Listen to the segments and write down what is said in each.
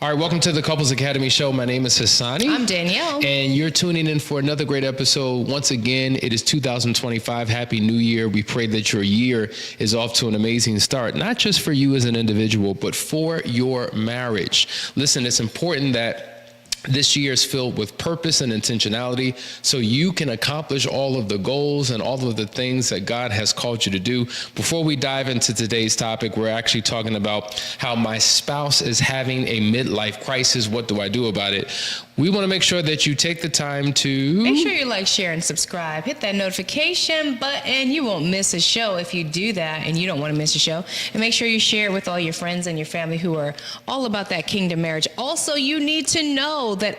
All right, welcome to the Couples Academy Show. My name is Hassani. I'm Danielle. And you're tuning in for another great episode. Once again, it is 2025. Happy New Year. We pray that your year is off to an amazing start, not just for you as an individual, but for your marriage. Listen, it's important that this year is filled with purpose and intentionality so you can accomplish all of the goals and all of the things that God has called you to do. Before we dive into today's topic, we're actually talking about how my spouse is having a midlife crisis. What do I do about it? We want to make sure that you take the time to... Make sure you like, share, and subscribe. Hit that notification button. You won't miss a show if you do that, and you don't want to miss a show. And make sure you share it with all your friends and your family who are all about that kingdom marriage. Also, you need to know that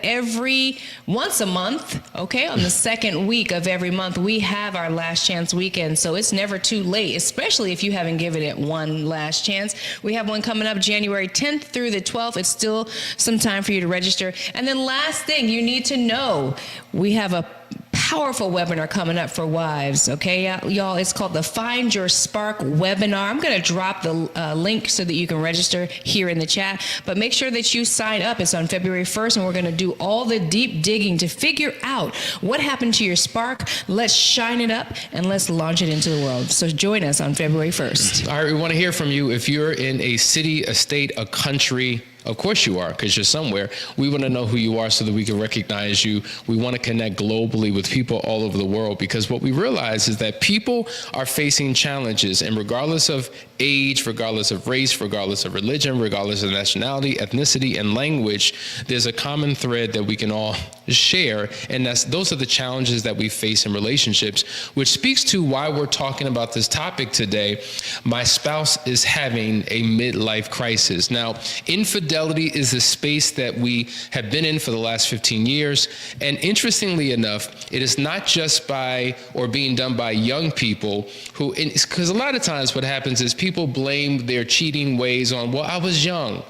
once a month, okay, on the second week of every month, we have our last chance weekend. So it's never too late, especially if you haven't given it one last chance. We have one coming up January 10th through the 12th. It's still some time for you to register. And then last thing you need to know, we have a powerful webinar coming up for wives, okay, y'all? It's called the Find Your Spark webinar. I'm going to drop the link so that you can register here in the chat, but make sure that you sign up. It's on February 1st, and we're going to do all the deep digging to figure out what happened to your spark. Let's shine it up, and let's launch it into the world. So join us on February 1st. All right, we want to hear from you. If you're in a city, a state, a country, of course you are, because you're somewhere. We want to know who you are so that we can recognize you. We want to connect globally with people all over the world, because what we realize is that people are facing challenges, and regardless of age, regardless of race, regardless of religion, regardless of nationality, ethnicity, and language, there's a common thread that we can all share, and those are the challenges that we face in relationships, which speaks to why we're talking about this topic today. My spouse is having a midlife crisis. Now, infidelity is a space that we have been in for the last 15 years. And interestingly enough, it is not just being done by young people because a lot of times what happens is people blame their cheating ways on, well, I was young.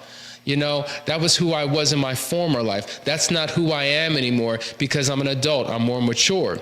You know, that was who I was in my former life. That's not who I am anymore because I'm an adult. I'm more mature.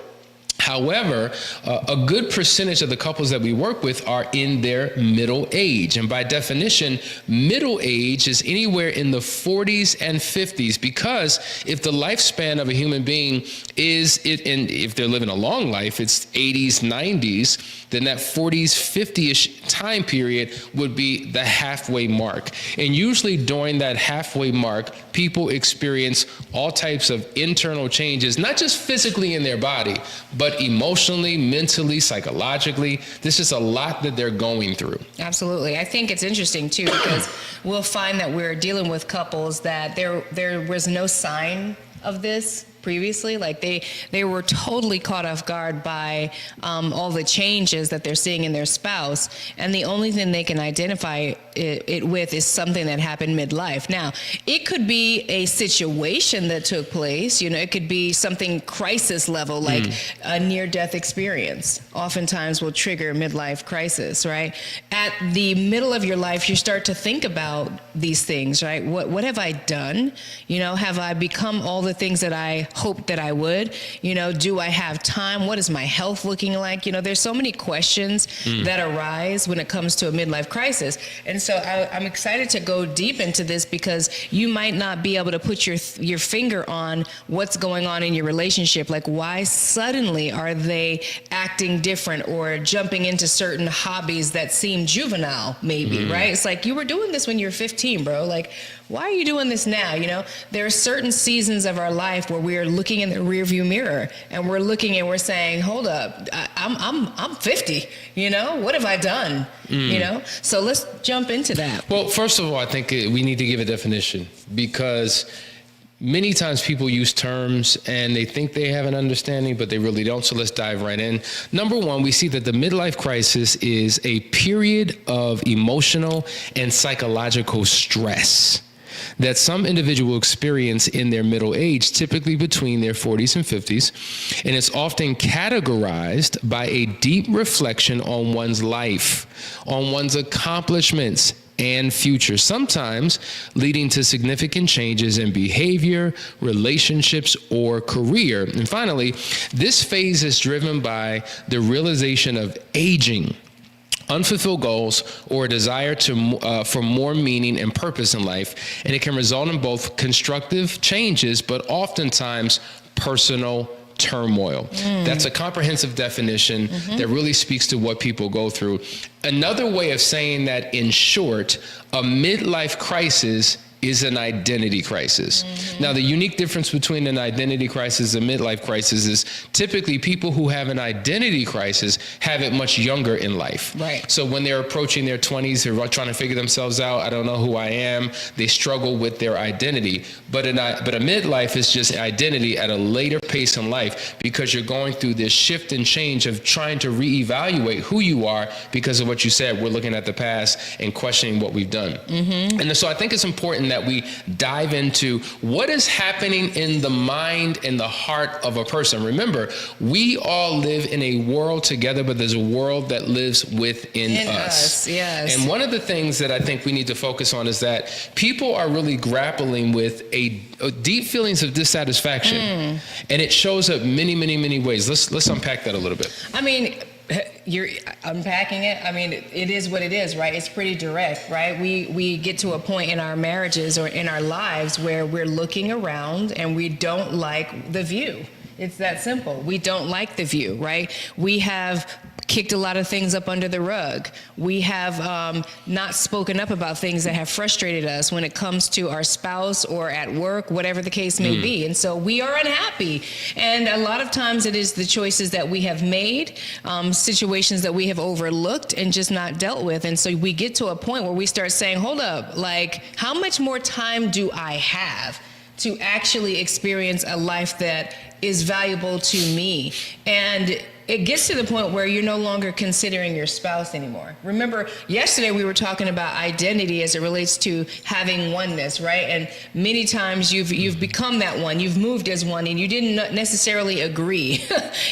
However, a good percentage of the couples that we work with are in their middle age. And by definition, middle age is anywhere in the 40s and 50s, because if the lifespan of a human being and if they're living a long life, it's 80s, 90s, then that 40s, 50-ish time period would be the halfway mark. And usually during that halfway mark, people experience all types of internal changes, not just physically in their body, but emotionally, mentally, psychologically. This is a lot that they're going through. Absolutely. I think it's interesting too, because we'll find that we're dealing with couples that there was no sign of this previously. Like they were totally caught off guard by all the changes that they're seeing in their spouse, and the only thing they can identify it with is something that happened midlife. Now, it could be a situation that took place. You know, it could be something crisis level, like a near-death experience. Oftentimes will trigger midlife crisis, right? At the middle of your life, you start to think about these things, right? What have I done? You know, have I become all the things that I hoped that I would? You know, do I have time? What is my health looking like? You know, there's so many questions that arise when it comes to a midlife crisis. And so I'm excited to go deep into this, because you might not be able to put your finger on what's going on in your relationship. Like, why suddenly are they acting different or jumping into certain hobbies that seem juvenile, maybe, right? It's like, you were doing this when you were 15, bro. Like, why are you doing this now? You know, there are certain seasons of our life where we're looking in the rearview mirror and we're looking and we're saying, hold up, I'm 50, you know, what have I done? You know, so let's jump into that. Well, first of all, I think we need to give a definition, because many times people use terms and they think they have an understanding, but they really don't. So let's dive right in. Number one, we see that the midlife crisis is a period of emotional and psychological stress that some individual experience in their middle age, typically between their 40s and 50s, and it's often categorized by a deep reflection on one's life, on one's accomplishments and future, sometimes leading to significant changes in behavior, relationships, or career. And finally, this phase is driven by the realization of aging, unfulfilled goals, or a desire for more meaning and purpose in life. And it can result in both constructive changes, but oftentimes personal turmoil. That's a comprehensive definition that really speaks to what people go through. Another way of saying that, in short, a midlife crisis is an identity crisis. Now, the unique difference between an identity crisis and midlife crisis is typically people who have an identity crisis have it much younger in life. Right. So when they're approaching their 20s, they're trying to figure themselves out. I don't know who I am. They struggle with their identity. But a midlife is just identity at a later pace in life, because you're going through this shift and change of trying to reevaluate who you are because of what you said. We're looking at the past and questioning what we've done. And so I think it's important that we dive into what is happening in the mind and the heart of a person. Remember, we all live in a world together, but there's a world that lives within us. Yes. And one of the things that I think we need to focus on is that people are really grappling with a deep feelings of dissatisfaction. And it shows up many ways. Let's unpack that a little bit. I mean, you're unpacking it. I mean, it is what it is, right? It's pretty direct, right? We get to a point in our marriages or in our lives where we're looking around and we don't like the view. It's that simple. We don't like the view, right? We have kicked a lot of things up under the rug. We have not spoken up about things that have frustrated us when it comes to our spouse or at work, whatever the case may be. And so we are unhappy. And a lot of times it is the choices that we have made, situations that we have overlooked and just not dealt with. And so we get to a point where we start saying, hold up, like, how much more time do I have to actually experience a life that is valuable to me? And it gets to the point where you're no longer considering your spouse anymore. Remember, yesterday we were talking about identity as it relates to having oneness, right? And many times you've become that one, you've moved as one, and you didn't necessarily agree.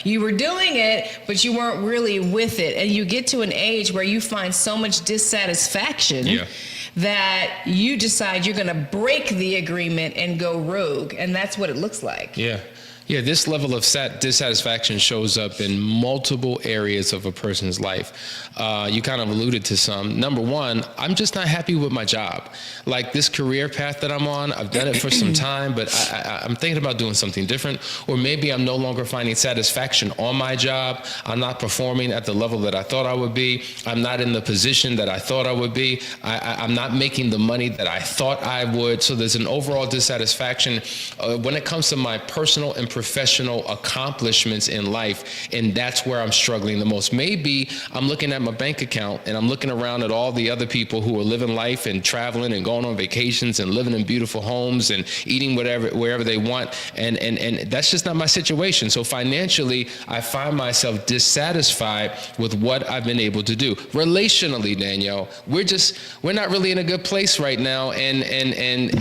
You were doing it, but you weren't really with it. And you get to an age where you find so much dissatisfaction that you decide you're gonna break the agreement and go rogue. And that's what it looks like. Yeah, this level of dissatisfaction shows up in multiple areas of a person's life. You kind of alluded to some. Number one, I'm just not happy with my job. Like this career path that I'm on, I've done it for some time, but I'm thinking about doing something different. Or maybe I'm no longer finding satisfaction on my job. I'm not performing at the level that I thought I would be. I'm not in the position that I thought I would be. I'm not making the money that I thought I would. So there's an overall dissatisfaction when it comes to my personal and professional accomplishments in life, and that's where I'm struggling the most. Maybe I'm looking at my bank account and I'm looking around at all the other people who are living life and traveling and going on vacations and living in beautiful homes and eating wherever they want, and that's just not my situation. So financially, I find myself dissatisfied with what I've been able to do. Relationally, Danielle, we're not really in a good place right now, and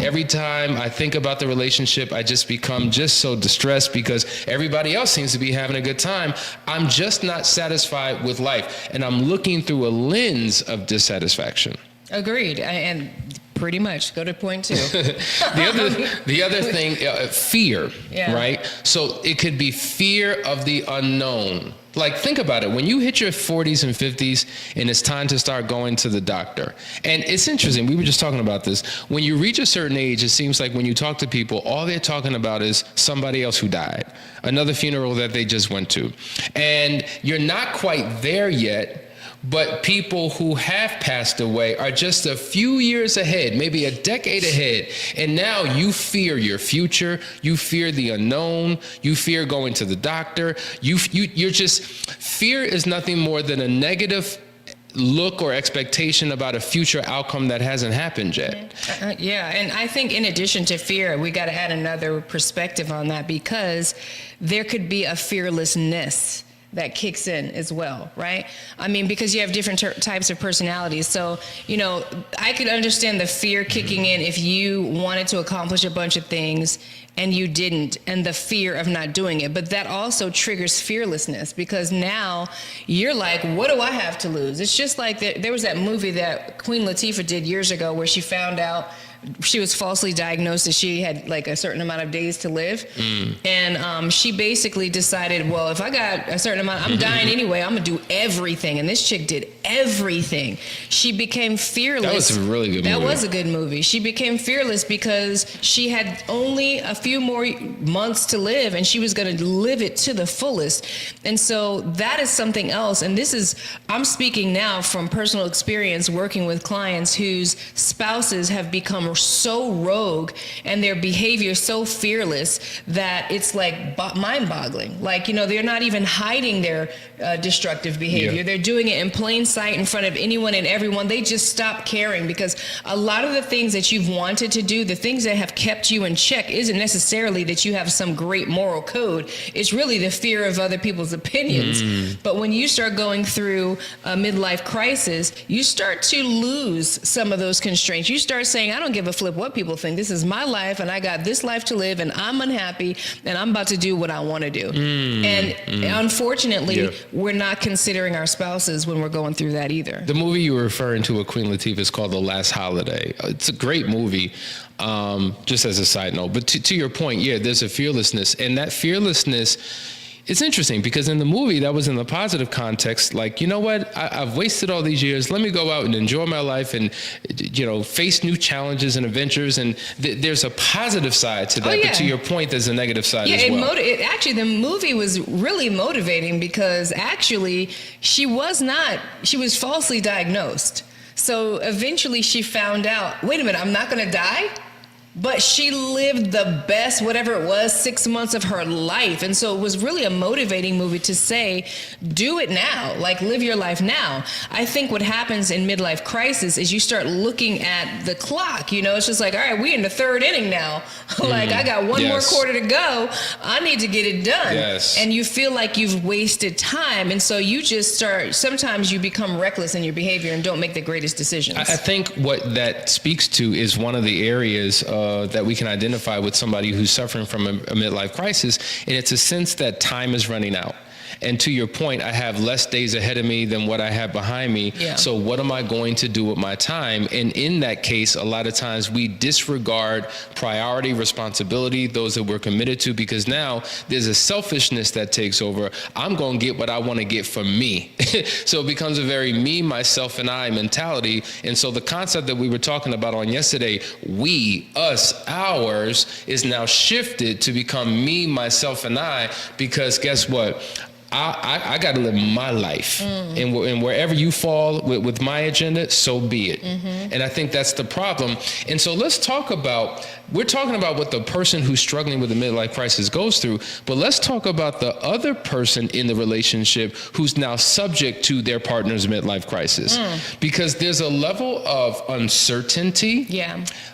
every time I think about the relationship, I just become just so distressed because everybody else seems to be having a good time. I'm just not satisfied with life, and I'm looking through a lens of dissatisfaction. Agreed. And pretty much. Go to point two. The other thing, fear, right? So it could be fear of the unknown. Like, think about it. When you hit your 40s and 50s and it's time to start going to the doctor, and it's interesting, we were just talking about this. When you reach a certain age, it seems like when you talk to people, all they're talking about is somebody else who died, another funeral that they just went to. And you're not quite there yet, but people who have passed away are just a few years ahead, maybe a decade ahead. And now you fear your future. You fear the unknown. You fear going to the doctor. You're just, fear is nothing more than a negative look or expectation about a future outcome that hasn't happened yet. And I think in addition to fear, we got to add another perspective on that, because there could be a fearlessness that kicks in as well, right? I mean, because you have different types of personalities. So, you know, I could understand the fear kicking in if you wanted to accomplish a bunch of things and you didn't, and the fear of not doing it. But that also triggers fearlessness, because now you're like, what do I have to lose? It's just like there was that movie that Queen Latifah did years ago where she found out she was falsely diagnosed that she had like a certain amount of days to live. And she basically decided, well, if I got a certain amount, I'm dying anyway, I'm gonna do everything. And this chick did everything. She became fearless. That was a really good movie. That was a good movie. She became fearless because she had only a few more months to live, and she was gonna live it to the fullest. And so that is something else. And this is, I'm speaking now from personal experience working with clients whose spouses have become so rogue and their behavior so fearless that it's like mind-boggling. Like, you know, they're not even hiding their destructive behavior. Yeah. They're doing it in plain sight in front of anyone and everyone. They just stop caring, because a lot of the things that you've wanted to do, the things that have kept you in check, isn't necessarily that you have some great moral code. It's really the fear of other people's opinions. But when you start going through a midlife crisis, you start to lose some of those constraints. You start saying, I don't give a flip what people think. This is my life, and I got this life to live, and I'm unhappy, and I'm about to do what I want to do. And unfortunately, we're not considering our spouses when we're going through that either. The movie you were referring to with Queen Latifah is called The Last Holiday. It's a great movie, just as a side note. But to your point, yeah, there's a fearlessness. And that fearlessness, it's interesting because in the movie, that was in the positive context. Like, you know what? I've wasted all these years. Let me go out and enjoy my life and, you know, face new challenges and adventures. And there's a positive side to that. Oh, yeah. But to your point, there's a negative side as well. Actually, the movie was really motivating because actually she was falsely diagnosed. So eventually she found out, wait a minute, I'm not going to die? But she lived the best, whatever it was, 6 months of her life. And so it was really a motivating movie to say, do it now, like live your life now. I think what happens in midlife crisis is you start looking at the clock. You know, it's just like, all right, we're in the third inning now. Like, I got one more quarter to go. I need to get it done. Yes. And you feel like you've wasted time. And so you just start, sometimes you become reckless in your behavior and don't make the greatest decisions. I think what that speaks to is one of the areas that we can identify with somebody who's suffering from a midlife crisis, and it's a sense that time is running out. And to your point, I have less days ahead of me than what I have behind me. Yeah. So what am I going to do with my time? And in that case, a lot of times we disregard priority, responsibility, those that we're committed to, because now there's a selfishness that takes over. I'm going to get what I want to get from me. So it becomes a very me, myself, and I mentality. And so the concept that we were talking about on yesterday, we, us, ours, is now shifted to become me, myself, and I, because guess what? I got to live my life, and wherever you fall with my agenda, so be it. And I think that's the problem. And so we're talking about what the person who's struggling with the midlife crisis goes through, but let's talk about the other person in the relationship who's now subject to their partner's midlife crisis, because there's a level of uncertainty,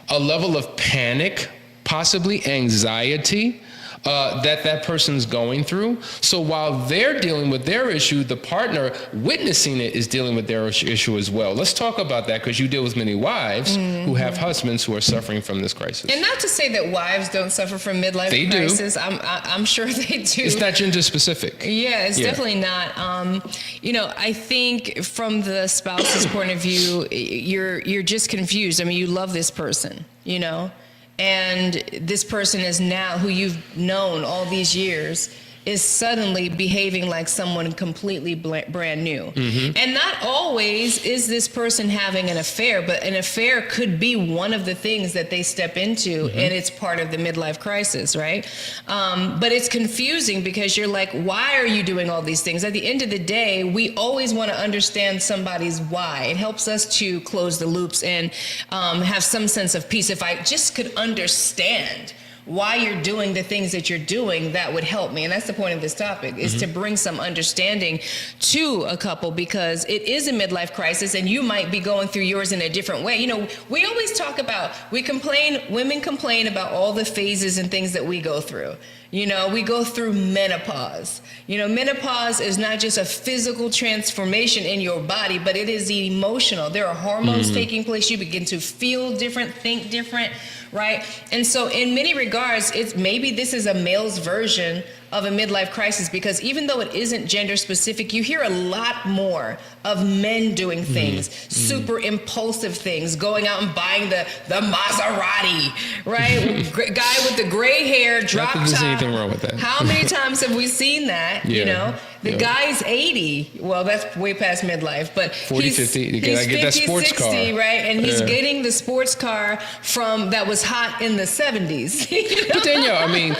a level of panic, possibly anxiety, that person's going through. So while they're dealing with their issue, the partner witnessing it is dealing with their issue as well. Let's talk about that, because you deal with many wives who have husbands who are suffering from this crisis. And not to say that wives don't suffer from midlife crisis. I'm sure they do. It's not gender specific. Yeah, it's definitely not. You know, I think from the spouse's point of view, you're just confused. I mean, you love this person, you know, and this person is now, who you've known all these years, is suddenly behaving like someone completely brand new. And not always is this person having an affair, but an affair could be one of the things that they step into, and it's part of the midlife crisis, right? But it's confusing because you're like, why are you doing all these things? At the end of the day, we always want to understand somebody's why. It helps us to close the loops and have some sense of peace. If I just could understand why you're doing the things that you're doing, that would help me. And that's the point of this topic, is to bring some understanding to a couple, because it is a midlife crisis and you might be going through yours in a different way. You know, we always talk about, women complain about all the phases and things that we go through. You know, we go through menopause. You know, menopause is not just a physical transformation in your body, but it is emotional. There are hormones taking place. You begin to feel different, think different, right? And so in many regards, maybe this is a male's version of a midlife crisis, because even though it isn't gender specific, you hear a lot more of men doing things, super impulsive things, going out and buying the Maserati, right? Guy with the gray hair, drop top. Not that there's anything wrong with that. How many times have we seen that? Yeah. You know, the guy's 80. Well, that's way past midlife, but 40, he's 50. You he's gotta get that 50, sports 60, car. right? And he's Yeah. getting the sports car from that was hot in the 70s. You know? But Danielle, I mean,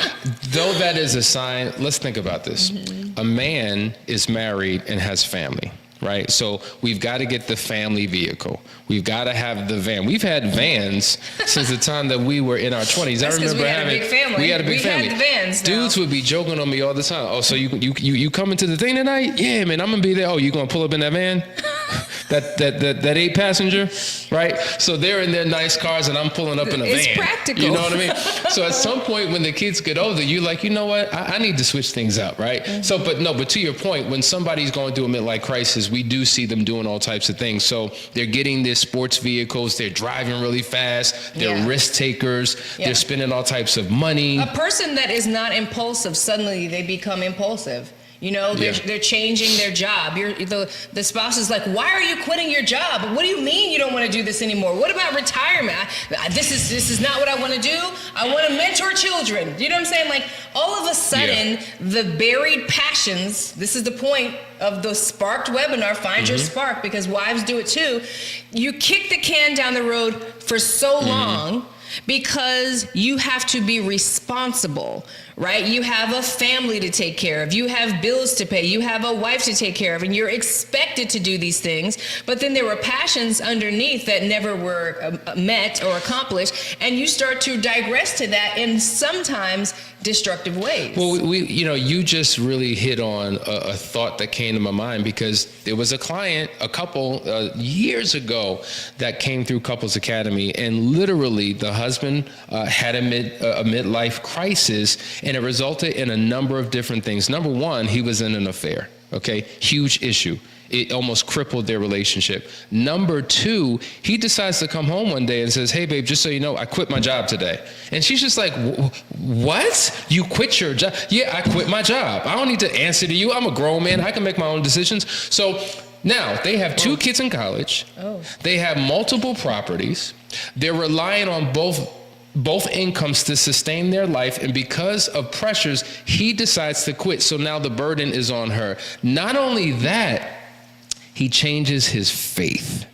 though that is a sign, let's think about this. A man is married and has family, right? So we've got to get the family vehicle. We've got to have the van. We've had vans since the time that we were in our 20s. That's I remember we had a big family. We had a big we family. had the vans now. Dudes would be joking on me all the time. Oh, so you coming to the thing tonight? Yeah, man, I'm gonna be there. Oh, you gonna pull up in that van? that 8-passenger, right? So they're in their nice cars and I'm pulling up in a van. It's practical. You know what I mean? So at some point when the kids get older, you're like, you know what? I need to switch things up, right? So, but to your point, when somebody's going through a midlife crisis, we do see them doing all types of things. So they're getting their sports vehicles, they're driving really fast, they're risk takers, they're spending all types of money. A person that is not impulsive, suddenly they become impulsive. You know, they're changing their job. The spouse is like, why are you quitting your job? What do you mean you don't want to do this anymore? What about retirement? This is not what I want to do. I want to mentor children. You know what I'm saying? Like, all of a sudden, the buried passions, this is the point of the sparked webinar, Find Your Spark, because wives do it too. You kick the can down the road for so long because you have to be responsible, right? You have a family to take care of. You have bills to pay. You have a wife to take care of, and you're expected to do these things. But then there were passions underneath that never were met or accomplished, and you start to digress to that in sometimes destructive ways. Well, you just really hit on a thought that came to my mind, because there was a couple years ago that came through Couples Academy, and literally the husband had a midlife crisis, and it resulted in a number of different things. Number one, he was in an affair. Okay, huge issue. It almost crippled their relationship. Number two, he decides to come home one day and says, hey, babe, just so you know, I quit my job today. And she's just like, what? You quit your job? Yeah, I quit my job. I don't need to answer to you. I'm a grown man. I can make my own decisions. So now they have 2 kids in college. They have multiple properties. They're relying on both incomes to sustain their life, and because of pressures, he decides to quit. So now the burden is on her. Not only that, he changes his faith.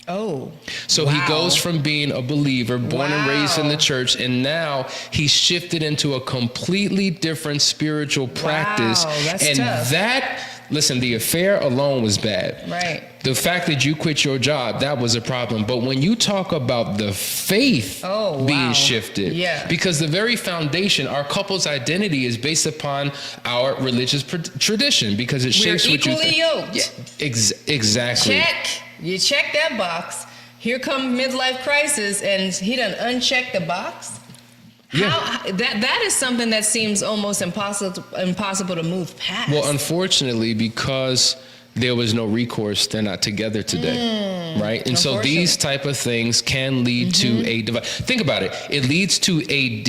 So he goes from being a believer, born and raised in the church, and now he's shifted into a completely different spiritual practice. That's and tough. Listen, the affair alone was bad. Right. The fact that you quit your job, that was a problem. But when you talk about the faith being shifted, because the very foundation, our couple's identity is based upon our religious tradition, because it shapes what you think. We're equally yoked. Yeah, exactly. Check. You check that box. Here come midlife crisis, and he done unchecked the box. That is something that seems almost impossible to move past. Well, unfortunately, because there was no recourse, they're not together today, right? And so these type of things can lead to a divide. Think about it. It leads to a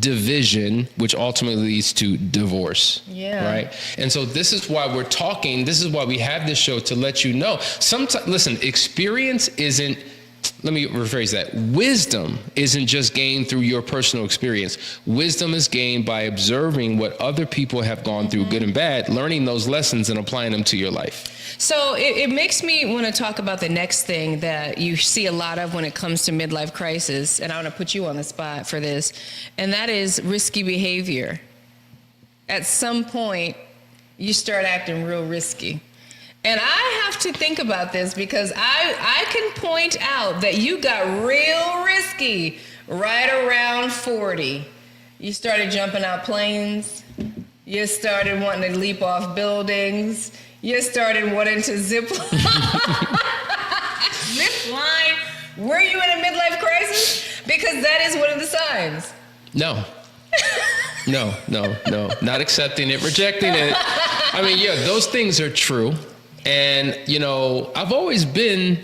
division, which ultimately leads to divorce, right? And so this is why we're talking. This is why we have this show, to let you know. Sometimes, listen, experience isn't, let me rephrase that. Wisdom isn't just gained through your personal experience. Wisdom is gained by observing what other people have gone through, good and bad, learning those lessons and applying them to your life. So it makes me want to talk about the next thing that you see a lot of when it comes to midlife crisis, and I want to put you on the spot for this, and that is risky behavior. At some point, you start acting real risky. And I have to think about this, because I can point out that you got real risky right around 40. You started jumping out planes. You started wanting to leap off buildings. You started wanting to zip line. Were you in a midlife crisis? Because that is one of the signs. No. No. Not accepting it, rejecting it. I mean, yeah, those things are true. And, I've always been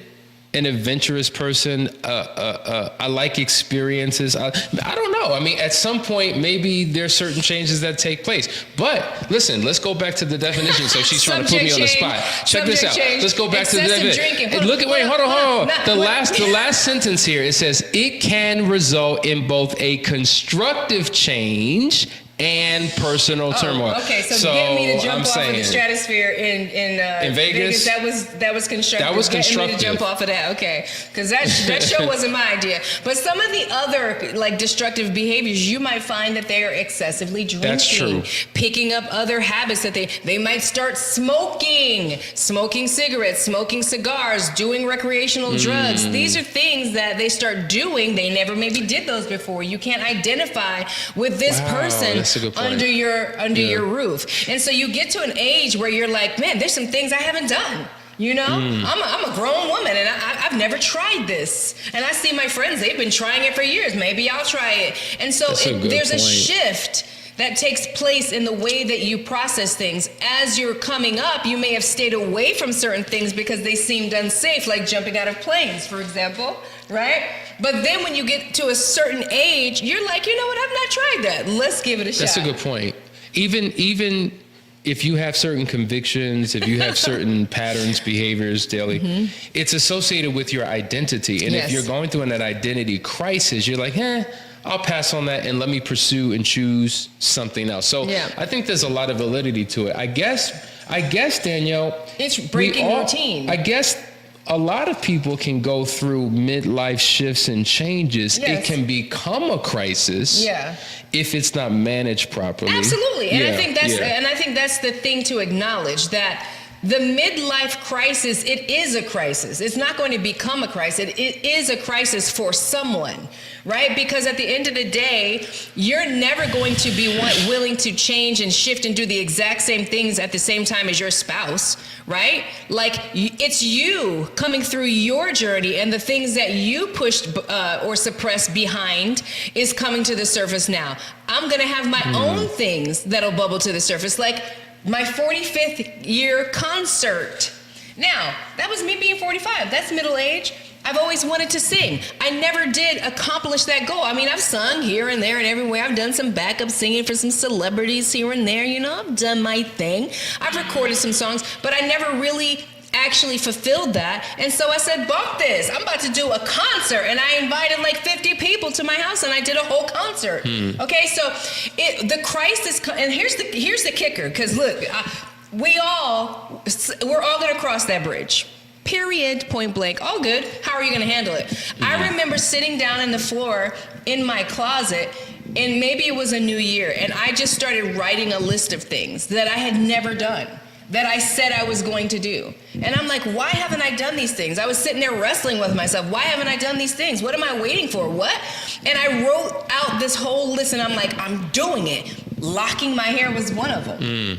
an adventurous person. I like experiences. I don't know. I mean, at some point, maybe there's certain changes that take place. But listen, let's go back to the definition. So she's trying to put me on the spot. Check this out. Let's go back to the definition. Hold on. The last sentence here, it says, it can result in both a constructive change and personal turmoil. Okay, so get me to jump off of the stratosphere in Vegas. That was constructive. That was constructive. Get me to jump off of that. Okay, because that show wasn't my idea. But some of the other like destructive behaviors, you might find that they are excessively drinking. That's true. Picking up other habits that they might start smoking cigarettes, smoking cigars, doing recreational drugs. These are things that they start doing. They never maybe did those before. You can't identify with this person under your roof. And so you get to an age where you're like, man, there's some things I haven't done. You know, I'm a grown woman and I've never tried this. And I see my friends, they've been trying it for years. Maybe I'll try it. And so there's a shift that takes place in the way that you process things. As you're coming up, you may have stayed away from certain things because they seemed unsafe, like jumping out of planes, for example, right? But then when you get to a certain age, you're like, you know what, I've not tried that. Let's give it a shot. That's a good point. Even if you have certain convictions, if you have certain patterns, behaviors daily, it's associated with your identity. And if you're going through an identity crisis, you're like, I'll pass on that and let me pursue and choose something else. So I think there's a lot of validity to it. I guess, Danielle, it's breaking routine. I guess a lot of people can go through midlife shifts and changes. It can become a crisis if it's not managed properly. Absolutely. And I think that's the thing to acknowledge, that the midlife crisis, it is a crisis. It's not going to become a crisis. It is a crisis for someone, right? Because at the end of the day, you're never going to be willing to change and shift and do the exact same things at the same time as your spouse, right? Like, it's you coming through your journey, and the things that you pushed or suppressed behind is coming to the surface now. I'm going to have my own things that'll bubble to the surface, like my 45th year concert. Now, that was me being 45. That's middle age. I've always wanted to sing. I never did accomplish that goal. I mean, I've sung here and there and everywhere. I've done some backup singing for some celebrities here and there. You know, I've done my thing. I've recorded some songs, but I never really actually fulfilled that. And so I said, bump this. I'm about to do a concert. And I invited like 50 people to my house and I did a whole concert. Okay, so the crisis, and here's the kicker, because look, we're all going to cross that bridge. Period, point blank, all good. How are you going to handle it? I remember sitting down on the floor in my closet, and maybe it was a new year, and I just started writing a list of things that I had never done, that I said I was going to do. And I'm like, why haven't I done these things? I was sitting there wrestling with myself. Why haven't I done these things? What am I waiting for? What? And I wrote out this whole list, and I'm like, I'm doing it. Locking my hair was one of them.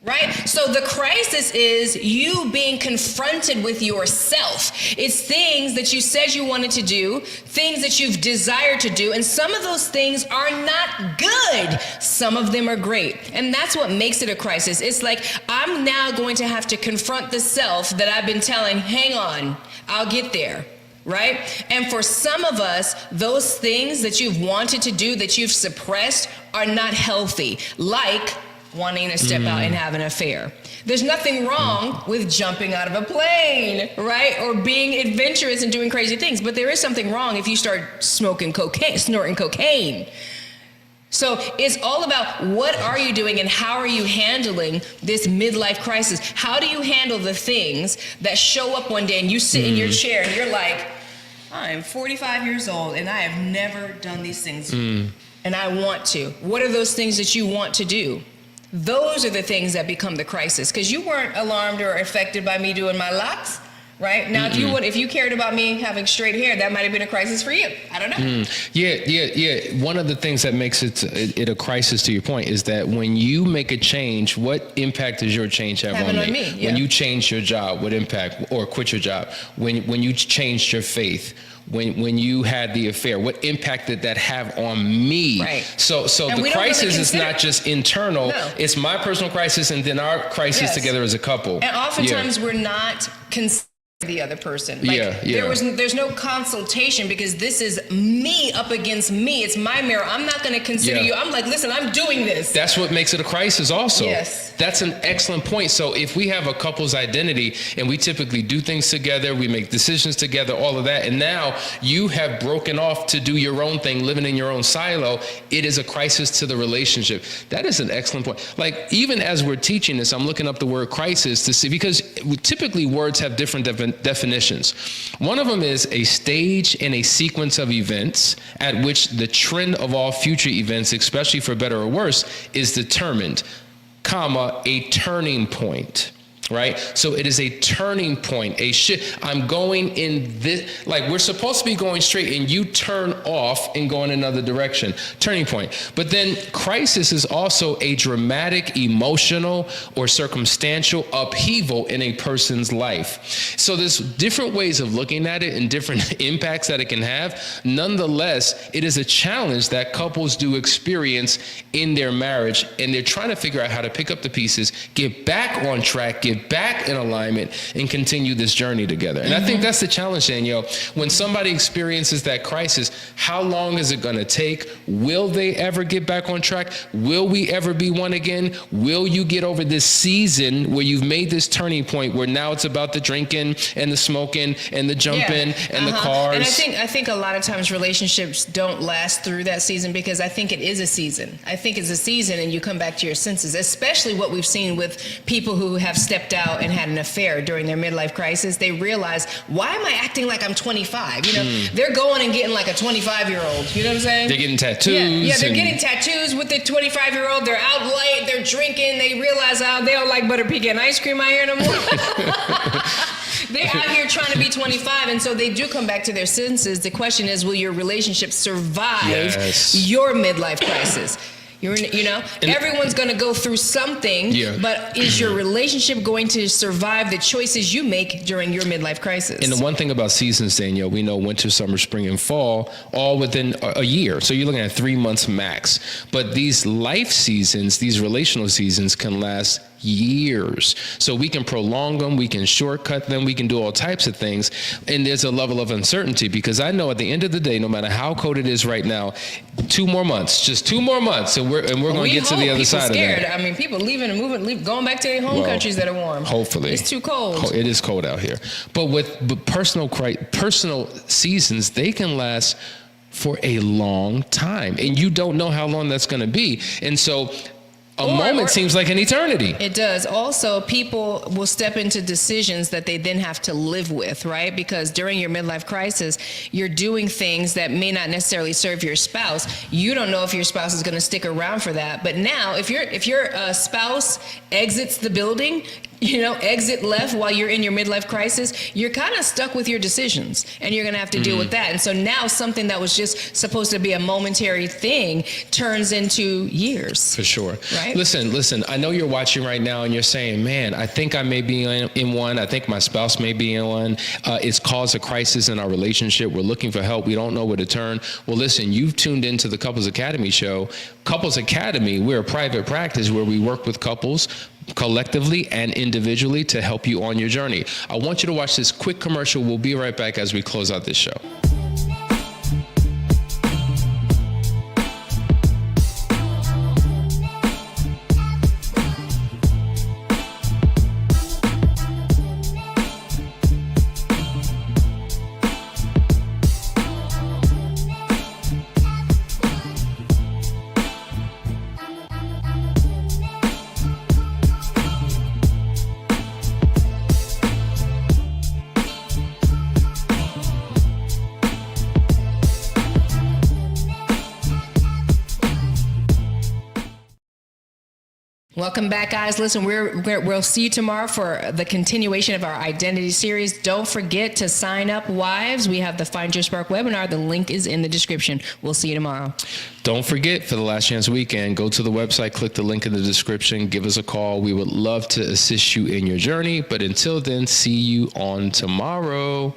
Right? So the crisis is you being confronted with yourself. It's things that you said you wanted to do, things that you've desired to do, and some of those things are not good. Some of them are great. And that's what makes it a crisis. It's like, I'm now going to have to confront the self that I've been telling, hang on, I'll get there. Right? And for some of us, those things that you've wanted to do, that you've suppressed, are not healthy. Like wanting to step out and have an affair. There's nothing wrong with jumping out of a plane, right? Or being adventurous and doing crazy things. But there is something wrong if you start snorting cocaine. So it's all about what are you doing and how are you handling this midlife crisis? How do you handle the things that show up one day and you sit in your chair and you're like, I'm 45 years old and I have never done these things and I want to. What are those things that you want to do? Those are the things that become the crisis, because you weren't alarmed or affected by me doing my locks, right? Now, if you cared about me having straight hair, that might have been a crisis for you. I don't know. Yeah. One of the things that makes it a crisis, to your point, is that when you make a change, what impact does your change have on me? When you change your job, what impact, or quit your job? When you changed your faith? When you had the affair, what impact did that have on me? Right. So the crisis is not just internal, it's my personal crisis and then our crisis together as a couple. And oftentimes we're not the other person. Like, Yeah. There's no consultation, because this is me up against me. It's my mirror. I'm not going to consider you. I'm like, listen, I'm doing this. That's what makes it a crisis also. Yes. That's an excellent point. So if we have a couple's identity and we typically do things together, we make decisions together, all of that, and now you have broken off to do your own thing, living in your own silo, it is a crisis to the relationship. That is an excellent point. Like, even as we're teaching this, I'm looking up the word crisis to see, because typically words have different definitions. One of them is a stage in a sequence of events at which the trend of all future events, especially for better or worse, is determined, comma, a turning point. Right? So it is a turning point, a shift. I'm going in this, like, we're supposed to be going straight and you turn off and go in another direction. Turning point. But then crisis is also a dramatic, emotional, or circumstantial upheaval in a person's life. So there's different ways of looking at it and different impacts that it can have. Nonetheless, it is a challenge that couples do experience in their marriage, and they're trying to figure out how to pick up the pieces, get back on track, get back in alignment, and continue this journey together. And I think that's the challenge, Danielle. When somebody experiences that crisis, how long is it going to take? Will they ever get back on track? Will we ever be one again? Will you get over this season where you've made this turning point where now it's about the drinking and the smoking and the jumping and the cars? And I think a lot of times relationships don't last through that season, because I think it is a season. I think it's a season and you come back to your senses, especially what we've seen with people who have stepped out and had an affair during their midlife crisis. They realize, why am I acting like I'm 25? You know, they're going and getting like a 25-year-old. You know what I'm saying? They're getting tattoos. Yeah, they're getting tattoos with the 25-year-old. They're out late. They're drinking. They realize, they don't like butter pecan ice cream out here no more. They're out here trying to be 25, and so they do come back to their senses. The question is, will your relationship survive your midlife crisis? Everyone's going to go through something, but is your relationship going to survive the choices you make during your midlife crisis? And the one thing about seasons, Danielle, we know winter, summer, spring, and fall, all within a year. So you're looking at 3 months max. But these life seasons, these relational seasons, can last years. So we can prolong them, we can shortcut them, we can do all types of things. And there's a level of uncertainty, because I know at the end of the day, no matter how cold it is right now, 2 more months, just 2 more months, and we're going to get to the other side of that. I mean, people leaving and moving, going back to their home countries that are warm. Hopefully. It's too cold. It is cold out here. But personal seasons, they can last for a long time, and you don't know how long that's going to be. And so a moment seems like an eternity. It does. Also, people will step into decisions that they then have to live with, right? Because during your midlife crisis, you're doing things that may not necessarily serve your spouse. You don't know if your spouse is going to stick around for that. But now, if your spouse exits the building, exit left while you're in your midlife crisis, you're kind of stuck with your decisions, and you're going to have to deal with that. And so now something that was just supposed to be a momentary thing turns into years. For sure. Right? Listen, I know you're watching right now and you're saying, man, I think I may be in one. I think my spouse may be in one. It's caused a crisis in our relationship. We're looking for help. We don't know where to turn. Well, listen, you've tuned into the Couples Academy show. Couples Academy, we're a private practice where we work with couples collectively and individually to help you on your journey. I want you to watch this quick commercial. We'll be right back as we close out this show. Welcome back, guys. Listen, we'll see you tomorrow for the continuation of our identity series. Don't forget to sign up, wives. We have the Find Your Spark webinar. The link is in the description. We'll see you tomorrow. Don't forget, for the Last Chance Weekend, go to the website, click the link in the description, give us a call. We would love to assist you in your journey. But until then, see you on tomorrow.